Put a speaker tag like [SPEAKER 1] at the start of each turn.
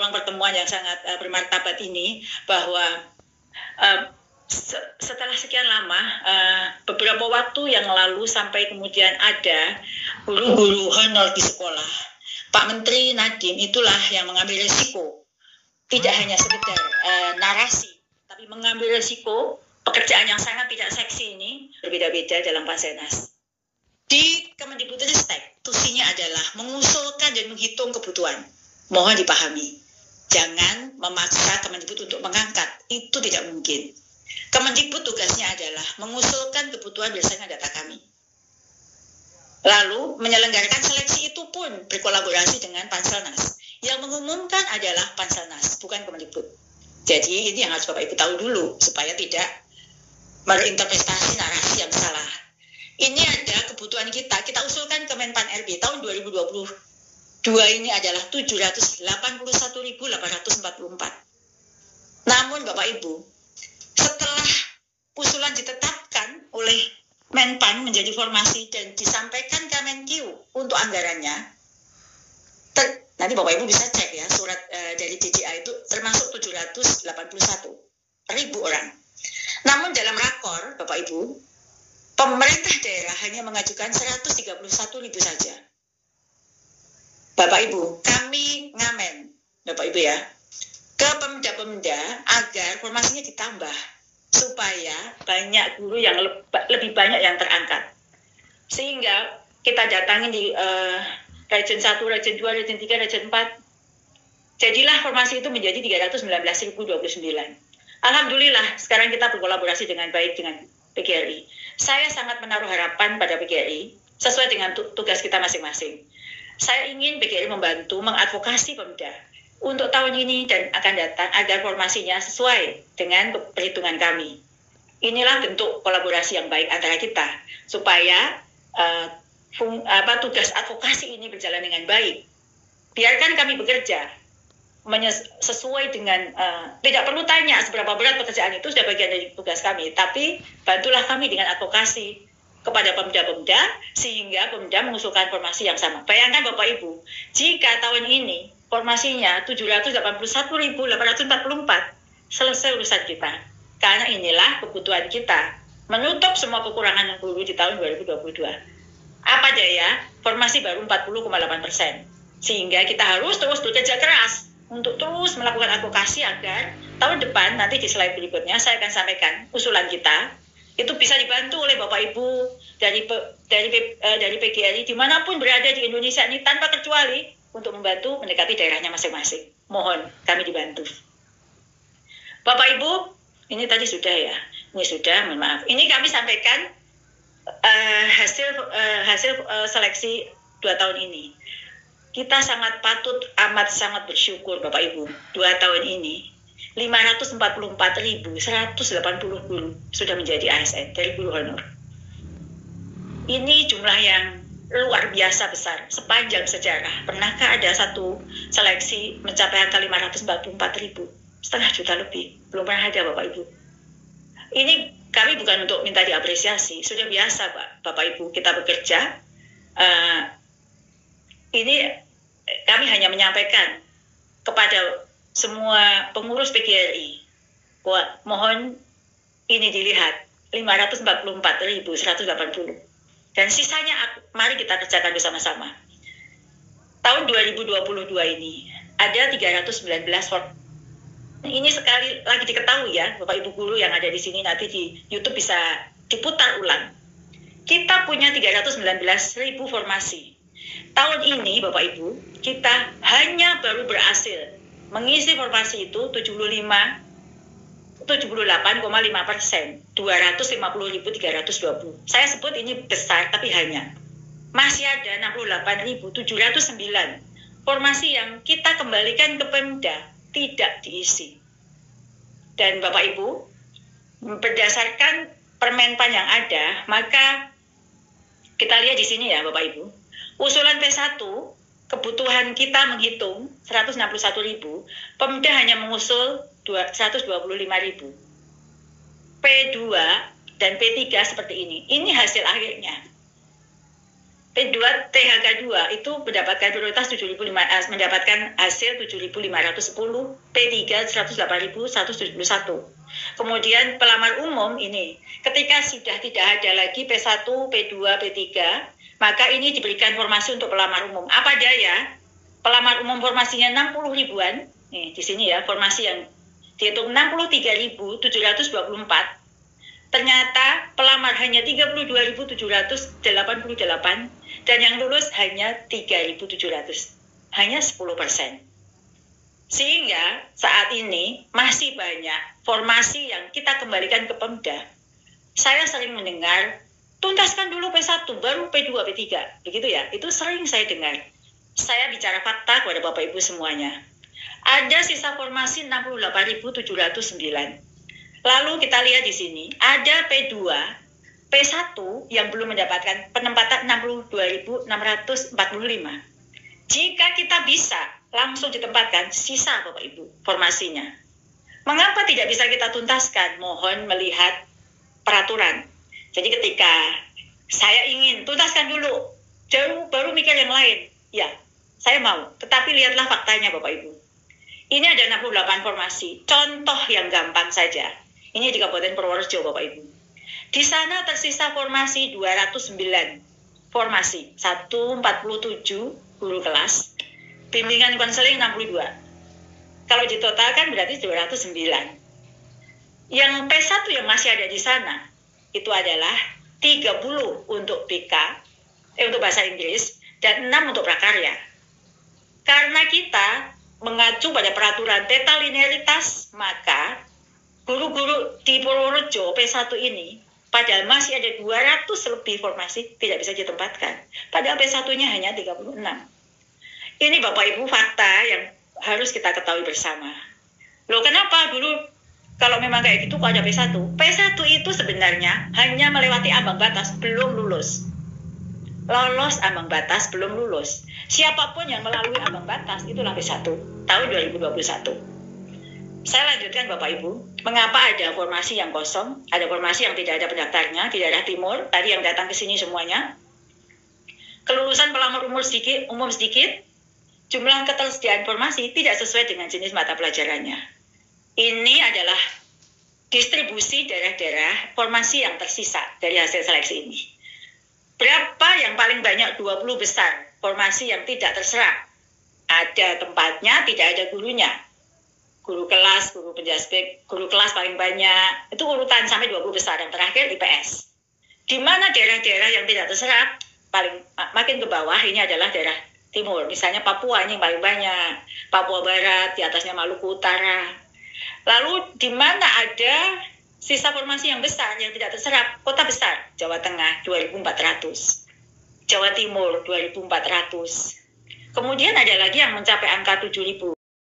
[SPEAKER 1] ruang pertemuan yang sangat bermartabat ini, bahwa setelah sekian lama, beberapa waktu yang lalu sampai kemudian ada guru-guru honor di sekolah, Pak Menteri Nadiem itulah yang mengambil risiko, tidak hanya sekedar narasi, tapi mengambil risiko pekerjaan yang sangat tidak seksi ini berbeda-beda dalam Pasenas. Di Kemendikbudristek, tusinya adalah mengusulkan dan menghitung kebutuhan. Mohon dipahami, jangan memaksa Kemendikbud untuk mengangkat, itu tidak mungkin. Kemendikbud tugasnya adalah mengusulkan kebutuhan berdasarkan data kami. Lalu menyelenggarakan seleksi itu pun berkolaborasi dengan Panselnas. Yang mengumumkan adalah Panselnas, bukan Kemendikbud. Jadi ini yang harus Bapak Ibu tahu dulu, supaya tidak berinterpretasi narasi yang salah. Ini ada kebutuhan kita usulkan ke Menpan RB tahun 2022 ini adalah 781.844. Namun Bapak Ibu, setelah usulan ditetapkan oleh Menpan menjadi formasi dan disampaikan ke Menkyu untuk anggarannya, nanti Bapak Ibu bisa cek ya, surat dari DJA itu termasuk 781.000 orang. Namun dalam rakor, Bapak Ibu, pemerintah daerah hanya mengajukan 131.000 saja. Bapak Ibu, kami ngamen, Bapak Ibu ya, ke pemda-pemda agar formasinya ditambah supaya banyak guru yang lebih banyak yang terangkat. Sehingga kita datangi di Region 1, Region 2, Region 3, Region 4. Jadilah formasi itu menjadi 319.029. Alhamdulillah, sekarang kita berkolaborasi dengan baik dengan PGRI. Saya sangat menaruh harapan pada PGRI sesuai dengan tugas kita masing-masing. Saya ingin PGRI membantu mengadvokasi Pemda untuk tahun ini dan akan datang agar formasinya sesuai dengan perhitungan kami. Inilah bentuk kolaborasi yang baik antara kita supaya tugas advokasi ini berjalan dengan baik. Biarkan kami bekerja sesuai dengan tidak perlu tanya seberapa berat pekerjaan itu, sudah bagian dari tugas kami, tapi bantulah kami dengan advokasi kepada Pemda-Pemda sehingga Pemda mengusulkan formasi yang sama. Bayangkan Bapak Ibu, jika tahun ini formasinya 781.844, selesai urusan kita. Karena inilah kebutuhan kita, menutup semua kekurangan guru di tahun 2022. Apa daya, formasi baru 40,8%. Sehingga kita harus terus bekerja keras untuk terus melakukan advokasi agar tahun depan, nanti di slide berikutnya saya akan sampaikan usulan kita, itu bisa dibantu oleh Bapak Ibu dari PGRI dimanapun berada di Indonesia ini tanpa kecuali untuk membantu mendekati daerahnya masing-masing. Mohon kami dibantu. Bapak Ibu, ini tadi sudah ya, ini sudah, mohon maaf. Ini kami sampaikan hasil seleksi 2 tahun ini. Kita sangat patut, amat sangat bersyukur Bapak Ibu, 2 tahun ini 544.180 guru sudah menjadi ASN dari guru honor. Ini jumlah yang luar biasa besar sepanjang sejarah. Pernahkah ada satu seleksi mencapai angka 544.000? Setengah juta lebih. Belum pernah ada Bapak Ibu. Ini kami bukan untuk minta diapresiasi. Sudah biasa Bapak Ibu kita bekerja. Ini kami hanya menyampaikan kepada semua pengurus PGRI bahwa mohon ini dilihat 544.180 dan sisanya mari kita kerjakan bersama-sama. Tahun 2022 ini ada 319 ini sekali lagi diketahui ya Bapak Ibu guru yang ada di sini, nanti di YouTube bisa diputar ulang. Kita punya 319.000 formasi. Tahun ini Bapak Ibu kita hanya baru berhasil mengisi formasi itu 78,5%, 250.320. Saya sebut ini besar, tapi hanya. Masih ada 68.709 formasi yang kita kembalikan ke Pemda, tidak diisi. Dan Bapak Ibu, berdasarkan Permenpan yang ada, maka kita lihat di sini ya Bapak Ibu, usulan P1, kebutuhan kita menghitung 161.000, Pemda hanya mengusul 125.000. P2 dan P3 seperti ini. Ini hasil akhirnya. P2 THK2 itu mendapatkan prioritas mendapatkan hasil 7.510, P3 108.171. Kemudian pelamar umum ini ketika sudah tidak ada lagi P1, P2, P3, maka ini diberikan formasi untuk pelamar umum. Apa daya? Pelamar umum formasinya 60 ribuan. Nih, di sini ya, formasi yang dihitung 63.724. Ternyata pelamar hanya 32.788 dan yang lulus hanya 3.700. Hanya 10%. Sehingga saat ini masih banyak formasi yang kita kembalikan ke Pemda. Saya sering mendengar, tuntaskan dulu P1, baru P2, P3. Begitu ya, itu sering saya dengar. Saya bicara fakta kepada Bapak Ibu semuanya. Ada sisa formasi 68.709. Lalu kita lihat di sini, ada P2, P1 yang belum mendapatkan penempatan 62.645. Jika kita bisa langsung ditempatkan, sisa Bapak Ibu formasinya. Mengapa tidak bisa kita tuntaskan? Mohon melihat peraturan. Jadi ketika saya ingin tuntaskan dulu, baru mikir yang lain. Ya, saya mau. Tetapi lihatlah faktanya Bapak Ibu. Ini ada 68 formasi. Contoh yang gampang saja. Ini di Kabupaten Purworejo, Bapak Ibu. Di sana tersisa formasi 209. Formasi 147 guru kelas, bimbingan konseling 62. Kalau ditotalkan berarti 209. Yang P1 yang masih ada di sana, itu adalah 30 untuk BK, untuk bahasa Inggris, dan 6 untuk prakarya. Karena kita mengacu pada peraturan teta linearitas, maka guru-guru di Purworejo P1 ini, padahal masih ada 200 lebih formasi, tidak bisa ditempatkan. Padahal P1-nya hanya 36. Ini Bapak Ibu fakta yang harus kita ketahui bersama. Loh kenapa dulu kalau memang kayak gitu kok ada P1? P1 itu sebenarnya hanya melewati ambang batas, belum lulus. Lolos ambang batas, belum lulus. Siapapun yang melalui ambang batas, itulah P1 tahun 2021. Saya lanjutkan Bapak Ibu, mengapa ada formasi yang kosong, ada formasi yang tidak ada pendaftarnya di daerah timur, tadi yang datang ke sini semuanya. Kelulusan pelamar umum sedikit, jumlah ketersediaan formasi tidak sesuai dengan jenis mata pelajarannya. Ini adalah distribusi daerah-daerah formasi yang tersisa dari hasil seleksi ini. Berapa yang paling banyak? 20 besar formasi yang tidak terserap. Ada tempatnya, tidak ada gurunya. Guru kelas, guru penjaspek, guru kelas paling banyak, itu urutan sampai 20 besar, yang terakhir IPS. Di mana daerah-daerah yang tidak terserap, makin ke bawah ini adalah daerah timur, misalnya Papua ini yang paling banyak, Papua Barat, di atasnya Maluku Utara. Lalu di mana ada sisa formasi yang besar yang tidak terserap, kota besar, Jawa Tengah 2.400, Jawa Timur 2.400, kemudian ada lagi yang mencapai angka 7.000.